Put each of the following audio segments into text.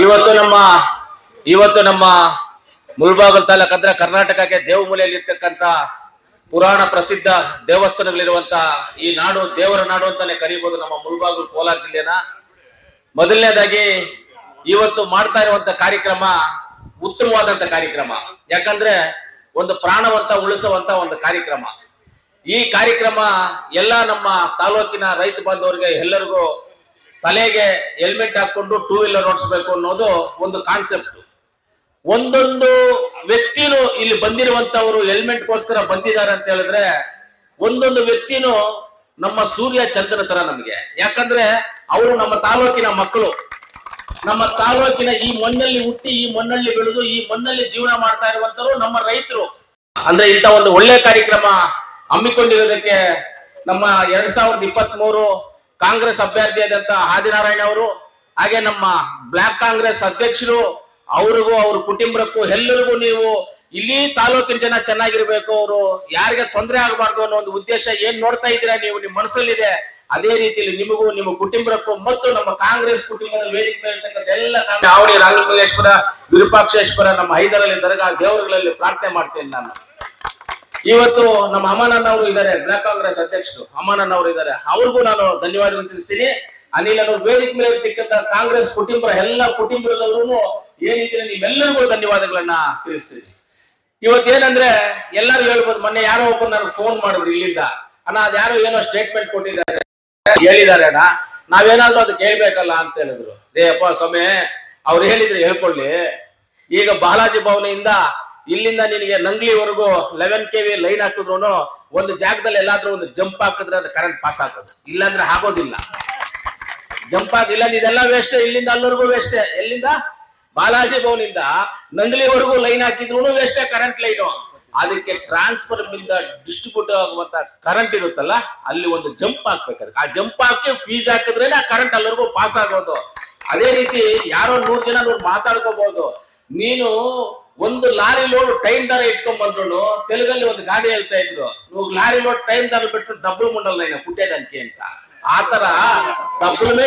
ಇವತ್ತು ನಮ್ಮ ಇವತ್ತು ನಮ್ಮ ಮುಳಬಾಗಿಲು ತಾಲೂಕು ಅಂದ್ರೆ ಕರ್ನಾಟಕಕ್ಕೆ ದೇವಮೂಲೆಯಲ್ಲಿ ಇರ್ತಕ್ಕಂತ ಪುರಾಣ ಪ್ರಸಿದ್ಧ ದೇವಸ್ಥಾನಗಳಿರುವಂತ ಈ ನಾಡು ದೇವರ ನಾಡು ಅಂತಾನೆ ಕರೀಬಹುದು ನಮ್ಮ ಮುಳಬಾಗಿಲು ಕೋಲಾರ ಜಿಲ್ಲೆನ. ಮೊದಲನೇದಾಗಿ ಇವತ್ತು ಮಾಡ್ತಾ ಇರುವಂತ ಕಾರ್ಯಕ್ರಮ ಉತ್ತಮವಾದಂತ ಕಾರ್ಯಕ್ರಮ. ಯಾಕಂದ್ರೆ ಒಂದು ಪ್ರಾಣವಂತ ಉಳಿಸುವಂತ ಒಂದು ಕಾರ್ಯಕ್ರಮ. ಈ ಕಾರ್ಯಕ್ರಮ ಎಲ್ಲ ನಮ್ಮ ತಾಲೂಕಿನ ರೈತ ಬಾಂಧವರಿಗೆ ಎಲ್ಲರಿಗೂ ತಲೆಗೆ ಹೆಲ್ಮೆಟ್ ಹಾಕೊಂಡು ಟೂ ವೀಲರ್ ಓಡಿಸ್ಬೇಕು ಅನ್ನೋದು ಒಂದು ಕಾನ್ಸೆಪ್ಟ್. ಒಂದೊಂದು ವ್ಯಕ್ತಿನೂ ಇಲ್ಲಿ ಬಂದಿರುವಂತವರು ಹೆಲ್ಮೆಟ್ಗೋಸ್ಕರ ಬಂದಿದ್ದಾರೆ ಅಂತ ಹೇಳಿದ್ರೆ ಒಂದೊಂದು ವ್ಯಕ್ತಿನೂ ನಮ್ಮ ಸೂರ್ಯ ಚಂದ್ರನ ತರ ನಮಗೆ. ಯಾಕಂದ್ರೆ ಅವರು ನಮ್ಮ ತಾಲೂಕಿನ ಮಕ್ಕಳು, ನಮ್ಮ ತಾಲೂಕಿನ ಈ ಮಣ್ಣಲ್ಲಿ ಹುಟ್ಟಿ ಈ ಮಣ್ಣಲ್ಲಿ ಬೆಳೆದು ಈ ಮಣ್ಣಲ್ಲಿ ಜೀವನ ಮಾಡ್ತಾ ಇರುವಂತರು ನಮ್ಮ ರೈತರು. ಅಂದ್ರೆ ಇಂತ ಒಂದು ಒಳ್ಳೆ ಕಾರ್ಯಕ್ರಮ ಹಮ್ಮಿಕೊಂಡಿರೋದಕ್ಕೆ ನಮ್ಮ 2023 ಕಾಂಗ್ರೆಸ್ ಅಭ್ಯರ್ಥಿಯಾದಂತ ಆದಿನಾರಾಯಣ ಅವರು, ಹಾಗೆ ನಮ್ಮ ಬ್ಲಾಕ್ ಕಾಂಗ್ರೆಸ್ ಅಧ್ಯಕ್ಷರು, ಅವ್ರಿಗೂ ಅವ್ರ ಕುಟುಂಬಕ್ಕೂ ಎಲ್ಲರಿಗೂ ನೀವು ಇಲ್ಲಿ ತಾಲೂಕಿನ ಜನ ಚೆನ್ನಾಗಿರ್ಬೇಕು, ಅವರು ಯಾರಿಗೆ ತೊಂದರೆ ಆಗಬಾರ್ದು ಅನ್ನೋ ಒಂದು ಉದ್ದೇಶ ಏನ್ ನೋಡ್ತಾ ಇದ್ದೀರಾ ನೀವು ನಿಮ್ಮ ಮನಸ್ಸಲ್ಲಿದೆ, ಅದೇ ರೀತಿಯಲ್ಲಿ ನಿಮಗೂ ನಿಮ್ಮ ಕುಟುಂಬಕ್ಕೂ ಮತ್ತು ನಮ್ಮ ಕಾಂಗ್ರೆಸ್ ಕುಟುಂಬದ ವೇದಿಕೆ ಮೇಲೆ ಎಲ್ಲ ಆವಣಿ ರಾಘವೇಶ್ವರ, ವಿರೂಪಾಕ್ಷೇಶ್ವರ, ನಮ್ಮ ಹೈದರಲ್ಲಿ ದರ್ಗಾ ದೇವರುಗಳಲ್ಲಿ ಪ್ರಾರ್ಥನೆ ಮಾಡ್ತೇನೆ ನಾನು. ಇವತ್ತು ನಮ್ಮ ಅಮಾನಣ್ಣ ಅವರು ಇದ್ದಾರೆ, ಬ್ಲಾಕ್ ಕಾಂಗ್ರೆಸ್ ಅಧ್ಯಕ್ಷರು ಅಮಾನಣ್ಣ ಅವರು ಇದ್ದಾರೆ, ಅವ್ರಿಗೂ ನಾನು ಧನ್ಯವಾದ ತಿಳಿಸ್ತೀನಿ. ಅನಿಲ್ ಅವರು ವೇದಿಕೆ ಮೇಲೆ ಇರ್ತಕ್ಕಂಥ ಕಾಂಗ್ರೆಸ್ ಕುಟುಂಬ ಎಲ್ಲ ಕುಟುಂಬದವರು ಏನಿದ್ರೆ ನಿಮ್ಮೆಲ್ಲರಿಗೂ ಧನ್ಯವಾದಗಳನ್ನ ತಿಳಿಸ್ತೀನಿ. ಇವತ್ತೇನಂದ್ರೆ ಎಲ್ಲರೂ ಹೇಳ್ಬೋದು, ಮೊನ್ನೆ ಯಾರೋ ಒಬ್ಬ ನನಗೆ ಫೋನ್ ಮಾಡಿದ್ರು ಇಲ್ಲಿಂದ, ಅಣ್ಣ ಅದ್ಯಾರೋ ಏನೋ ಸ್ಟೇಟ್ಮೆಂಟ್ ಕೊಟ್ಟಿದ್ದಾರೆ ಹೇಳಿದ್ದಾರೆ ಅಣ್ಣ, ನಾವೇನಾದ್ರೂ ಅದಕ್ಕೆ ಹೇಳ್ಬೇಕಲ್ಲ ಅಂತ ಹೇಳಿದ್ರು. ಅಪ್ಪ ಸ್ವಾಮಿ ಅವ್ರು ಹೇಳಿದ್ರು ಹೇಳ್ಕೊಳ್ಳಿ. ಈಗ ಬಾಲಾಜಿ ಭವನಿಂದ ಇಲ್ಲಿಂದ ನಿನಗೆ ನಂಗ್ಲಿವರೆಗೂ 11 KV ಲೈನ್ ಹಾಕಿದ್ರು ಒಂದು ಜಾಗದಲ್ಲಿ ಎಲ್ಲಾದ್ರೂ ಒಂದು ಜಂಪ್ ಹಾಕಿದ್ರೆ ಅದು ಕರೆಂಟ್ ಪಾಸ್ ಹಾಕೋದು, ಇಲ್ಲಾಂದ್ರೆ ಆಗೋದಿಲ್ಲ. ಜಂಪ್ ಆಗಿಲ್ಲ ಇದೆಲ್ಲ ವೇಸ್ಟ್, ಇಲ್ಲಿಂದ ಅಲ್ಲಿವರೆಗೂ ವೇಸ್ಟ್. ಎಲ್ಲಿಂದ ಬಾಲಾಜಿ ಭವನಿಂದ ನಂಗ್ಲಿವರೆಗೂ ಲೈನ್ ಹಾಕಿದ್ರು ವೇಸ್ಟ್ ಕರೆಂಟ್ ಲೈನು. ಅದಕ್ಕೆ ಟ್ರಾನ್ಸ್ಫರ್ ಇಂದ ಡಿಸ್ಟ್ರಿಬ್ಯೂಟ್ ಆಗುವಂತ ಕರೆಂಟ್ ಇರುತ್ತಲ್ಲ, ಅಲ್ಲಿ ಒಂದು ಜಂಪ್ ಹಾಕ್ಬೇಕಾದ್ರೆ ಆ ಜಂಪ್ ಹಾಕಿ ಫೀಸ್ ಹಾಕಿದ್ರೆ ಆ ಕರೆಂಟ್ ಅಲ್ಲಿವರೆಗೂ ಪಾಸ್ ಆಗೋದು. ಅದೇ ರೀತಿ ಯಾರೋ 100 ಜನ ಮಾತಾಡ್ಕೋಬಹುದು. ನೀನು ಒಂದು ಲಾರಿ ಲೋಡ್ ಟೈಮ್ ದಾರ ಇಟ್ಕೊಂಡ್ ಬಂದ್ರು ತೆಲುಗಲ್ಲಿ ಒಂದು ಗಾಡಿ ಹೇಳ್ತಾ ಇದ್ರು, ನೀವು ಲಾರಿ ಲೋಡ್ ಟೈಮ್ ದಾರ ಬಿಟ್ಟು ಡಬ್ಬಲ್ ಮುಂಡಲ್ ಪುಟ್ಟೇದನ್ಕೆ ಅಂತ. ಆತರ ಡಬ್ಬಲ್ ಮೇ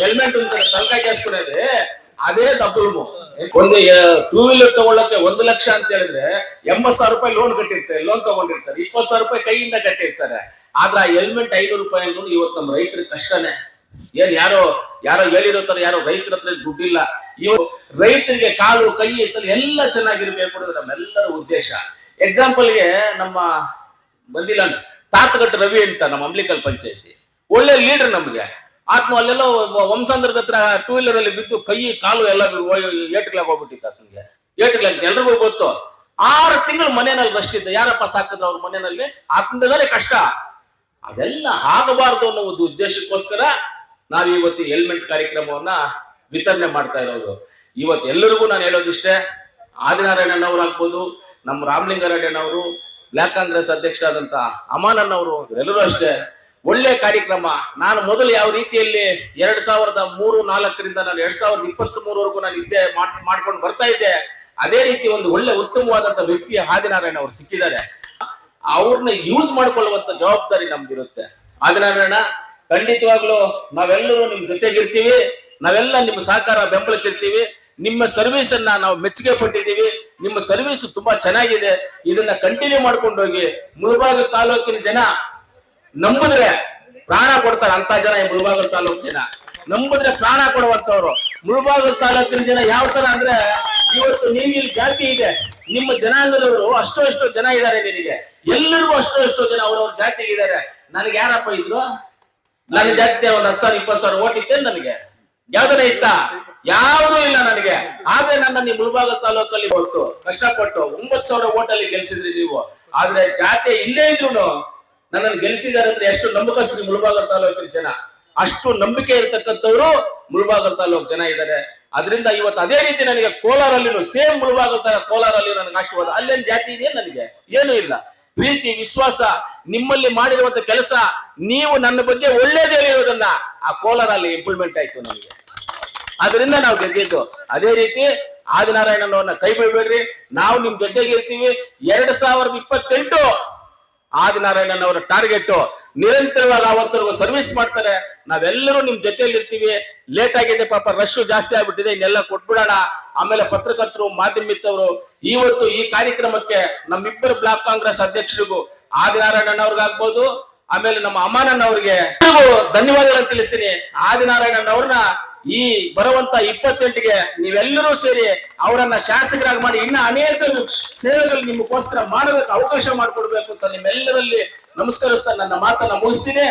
ಹೆಲ್ಮೆಟ್ ಅಂತ ತಲಕಾಯಿ ಕೇಳಿಸ್ಕೊಂಡ್ರೆ ಅದೇ ಡಬ್ಬಲ್. ಒಂದು ಟೂ ವೀಲರ್ ತಗೊಳ್ಳಕ್ಕೆ 1 ಲಕ್ಷ ಅಂತ ಹೇಳಿದ್ರೆ 80,000 ರೂಪಾಯಿ ಲೋನ್ ಕಟ್ಟಿರ್ತಾರೆ, ಲೋನ್ ತಗೊಂಡಿರ್ತಾರೆ, 20,000 ರೂಪಾಯಿ ಕೈಯಿಂದ ಕಟ್ಟಿರ್ತಾರೆ. ಆದ್ರೆ ಆ ಹೆಲ್ಮೆಟ್ 500 ರೂಪಾಯಿ ಅಂದ್ರೂ ಇವತ್ತು ನಮ್ಮ ರೈತರ ಕಷ್ಟನೇ. ಏನ್ ಯಾರೋ ಹೇಳಿರೋ ತರ ಯಾರೋ ರೈತರ ಹತ್ರ ದುಡ್ಡಿಲ್ಲ. ಇವರು ರೈತರಿಗೆ ಕಾಲು ಕೈ ಎಲ್ಲ ಚೆನ್ನಾಗಿರ್ಬೇಕು ಅನ್ನೋದು ನಮ್ಮೆಲ್ಲರ ಉದ್ದೇಶ. ಎಕ್ಸಾಂಪಲ್ಗೆ ನಮ್ಮ ಬಂದಿಲ್ಲ ತಾತಗಟ್ಟ ರವಿ ಅಂತ ನಮ್ಮ ಅಂಬ್ಲಿಕಲ್ ಪಂಚಾಯತಿ ಒಳ್ಳೆ ಲೀಡರ್ ನಮ್ಗೆ. ಆತ್ಮ ಅಲ್ಲೆಲ್ಲ ವಂಸಾಂಧ್ರದ ಹತ್ರ ಟೂ ವೀಲರ್ ಅಲ್ಲಿ ಬಿದ್ದು ಕೈ ಕಾಲು ಎಲ್ಲ ಏಟ್ಗಳಾಗ ಹೋಗ್ಬಿಟ್ಟಿತ್ತು. ಆತನಿಗೆ ಏಟ್ಗಳಾಗಿತ್ತು, ಎಲ್ರಿಗೂ ಗೊತ್ತು. 6 ತಿಂಗಳು ಮನೆಯಲ್ಲಿ ರಸ್ಟ್ ಇದ್ದ. ಯಾರಪ್ಪ ಸಾಕಿದ್ರು ಅವ್ರ ಮನೆಯಲ್ಲಿ? ಆತನಿಂದಲೇ ಕಷ್ಟ. ಅದೆಲ್ಲ ಆಗಬಾರ್ದು ಅನ್ನೋ ಒಂದು ಉದ್ದೇಶಕ್ಕೋಸ್ಕರ ನಾವು ಇವತ್ತು ಹೆಲ್ಮೆಟ್ ಕಾರ್ಯಕ್ರಮವನ್ನ ವಿತರಣೆ ಮಾಡ್ತಾ ಇರೋದು. ಇವತ್ತು ಎಲ್ಲರಿಗೂ ನಾನು ಹೇಳೋದಿಷ್ಟೇ, ಆದಿನಾರಾಯಣನವರು ಆಗ್ಬೋದು, ನಮ್ಮ ರಾಮಲಿಂಗಾರೆಡ್ಡಿನವರು, ಬ್ಲಾಕ್ ಕಾಂಗ್ರೆಸ್ ಅಧ್ಯಕ್ಷರಾದಂತ ಅಮಾನಣ್ಣವರು, ಎಲ್ಲರೂ ಅಷ್ಟೇ ಒಳ್ಳೆ ಕಾರ್ಯಕ್ರಮ. ನಾನು ಮೊದಲು ಯಾವ ರೀತಿಯಲ್ಲಿ 2003-4ರಿಂದ ನಾನು 2023ವರೆಗೂ ನಾನು ಇದ್ದೆ ಮಾಡ್ಕೊಂಡು ಬರ್ತಾ ಇದ್ದೆ, ಅದೇ ರೀತಿ ಒಂದು ಒಳ್ಳೆ ಉತ್ತಮವಾದಂತ ವ್ಯಕ್ತಿ ಆದಿನಾರಾಯಣ ಅವರು ಸಿಕ್ಕಿದ್ದಾರೆ. ಅವ್ರನ್ನ ಯೂಸ್ ಮಾಡ್ಕೊಳ್ಳುವಂತ ಜವಾಬ್ದಾರಿ ನಮ್ದಿರುತ್ತೆ. ಆದಿನಾರಾಯಣ ಖಂಡಿತವಾಗ್ಲೂ ನಾವೆಲ್ಲರೂ ನಿಮ್ ಜೊತೆಗಿರ್ತೀವಿ, ನಾವೆಲ್ಲ ನಿಮ್ಮ ಸಹಕಾರ ಬೆಂಬಲಕ್ಕಿರ್ತೀವಿ. ನಿಮ್ಮ ಸರ್ವಿಸ್ ಅನ್ನ ನಾವು ಮೆಚ್ಚುಗೆ ಪಟ್ಟಿದ್ದೀವಿ. ನಿಮ್ಮ ಸರ್ವಿಸ್ ತುಂಬಾ ಚೆನ್ನಾಗಿದೆ, ಇದನ್ನ ಕಂಟಿನ್ಯೂ ಮಾಡ್ಕೊಂಡು ಹೋಗಿ. ಮುಳಬಾಗಿಲು ತಾಲೂಕಿನ ಜನ ನಂಬಿದ್ರೆ ಪ್ರಾಣ ಕೊಡ್ತಾರೆ ಅಂತ ಜನ ಈ ಮುಳಬಾಗಿಲು ತಾಲೂಕು ಜನ ನಂಬಿದ್ರೆ ಪ್ರಾಣ ಕೊಡುವಂತವ್ರು. ಮುಳಬಾಗಿಲು ತಾಲೂಕಿನ ಜನ ಯಾವ ತರ ಅಂದ್ರೆ, ಇವತ್ತು ನೀವು ಇಲ್ಲಿ ಜಾತಿ ಇದೆ, ನಿಮ್ಮ ಜನಾಂಗದವರು ಅಷ್ಟೋ ಜನ ಇದ್ದಾರೆ, ನಿನಗೆ ಎಲ್ಲರಿಗೂ ಅಷ್ಟೋ ಜನ ಅವ್ರವ್ರ ಜಾತಿಗೆ ಇದ್ದಾರೆ. ನನಗೆ ಯಾರಪ್ಪ ಇದ್ರು? ನನ್ನ ಜಾತಿ ಒಂದು 10,000-20,000 ಓಟ್ ಇತ್ತೆ ನನಗೆ? ಯಾವ್ದನ ಇತ್ತ? ಯಾವುದೂ ಇಲ್ಲ ನನಗೆ. ಆದ್ರೆ ನನ್ನ ನೀವು ಮುಳಬಾಗಿಲು ತಾಲೂಕಲ್ಲಿ ಹೊತ್ತು ಕಷ್ಟಪಟ್ಟು 9,000 ಓಟಲ್ಲಿ ಗೆಲ್ಸಿದ್ರಿ ನೀವು. ಆದ್ರೆ ಜಾತಿ ಇಲ್ಲೇ ಇದ್ರು ನನ್ನನ್ನು ಗೆಲ್ಸಿದಾರೆ ಅಂದ್ರೆ ಎಷ್ಟು ನಂಬಿಕಸ್ತ್ರಿ ಮುಳಬಾಗಿಲು ತಾಲೂಕಿನ ಜನ. ಅಷ್ಟು ನಂಬಿಕೆ ಇರತಕ್ಕಂಥವ್ರು ಮುಳಬಾಗಿಲು ತಾಲೂಕು ಜನ ಇದ್ದಾರೆ. ಅದರಿಂದ ಇವತ್ತು ಅದೇ ರೀತಿ ನನಗೆ ಕೋಲಾರಲ್ಲಿನೂ ಸೇಮ್ ಮುಳಬಾಗಿಲು ತರ ಕೋಲಾರಲ್ಲಿ ನನಗೆ ಆಶೀರ್ವಾದ. ಅಲ್ಲೇನ್ ಜಾತಿ ಇದೆಯಾ? ನನಗೆ ಏನೂ ಇಲ್ಲ. ಪ್ರೀತಿ, ವಿಶ್ವಾಸ, ನಿಮ್ಮಲ್ಲಿ ಮಾಡಿರುವಂತ ಕೆಲಸ, ನೀವು ನನ್ನ ಬಗ್ಗೆ ಒಳ್ಳೇದೇ ಹೇಳಿರೋದನ್ನ ಆ ಕೋಲಾರಲ್ಲಿ ಇಂಪ್ಲಿಮೆಂಟ್ ಆಯ್ತು ನನಗೆ. ಅದರಿಂದ ನಾವು ಗೆದ್ದಿದ್ದು. ಅದೇ ರೀತಿ ಆದಿನಾರಾಯಣನವನ್ನ ಕೈ ಬಿಡಬೇಡ್ರಿ, ನಾವು ನಿಮ್ ಜೊತೆಗೆ ಇರ್ತೀವಿ. 2028 ಆದಿನಾರಾಯಣನ್ ಅವರ ಟಾರ್ಗೆಟ್. ನಿರಂತರವಾಗಿ ಅವತ್ತರೆಗೂ ಸರ್ವಿಸ್ ಮಾಡ್ತಾರೆ. ನಾವೆಲ್ಲರೂ ನಿಮ್ ಜೊತೆಯಲ್ಲಿ ಇರ್ತೀವಿ. ಲೇಟ್ ಆಗಿದೆ ಪಾಪ, ರಶ್ ಜಾಸ್ತಿ ಆಗ್ಬಿಟ್ಟಿದೆ, ಇನ್ನೆಲ್ಲ ಕೊಟ್ಬಿಡೋಣ. ಆಮೇಲೆ ಪತ್ರಕರ್ತರು, ಮಾಧ್ಯಮಿತ್ತವರು ಇವತ್ತು ಈ ಕಾರ್ಯಕ್ರಮಕ್ಕೆ ನಮ್ಮಿಬ್ಬರು ಬ್ಲಾಕ್ ಕಾಂಗ್ರೆಸ್ ಅಧ್ಯಕ್ಷರಿಗೂ ಆದಿನಾರಾಯಣನ್ ಅವ್ರಿಗಾಗ್ಬೋದು, ಆಮೇಲೆ ನಮ್ಮ ಅಮಾನನ್ ಅವ್ರಿಗೆ ಧನ್ಯವಾದಗಳನ್ನು ತಿಳಿಸ್ತೀನಿ. ಆದಿನಾರಾಯಣನ್ ಅವ್ರನ್ನ ಈ ಬರುವಂತ 28ಗೆ ನೀವೆಲ್ಲರೂ ಸೇರಿ ಅವರನ್ನ ಶಾಸಕರಾಗಿ ಮಾಡಿ ಇನ್ನ ಅನೇಕ ಸೇವೆಗಳು ನಿಮಗೋಸ್ಕರ ಮಾಡೋದಕ್ಕೆ ಅವಕಾಶ ಮಾಡಿಕೊಡ್ಬೇಕು ಅಂತ ನಿಮ್ಮೆಲ್ಲರಲ್ಲಿ ನಮಸ್ಕರಿಸ್ತಾ ನನ್ನ ಮಾತನ್ನ ಮುಗಿಸ್ತೀನಿ.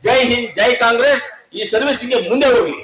ಜೈ ಹಿಂದ್, ಜೈ ಕಾಂಗ್ರೆಸ್. ಈ ಸರ್ವಿಸ್ಗೆ ಮುಂದೆ ಹೋಗ್ಲಿ.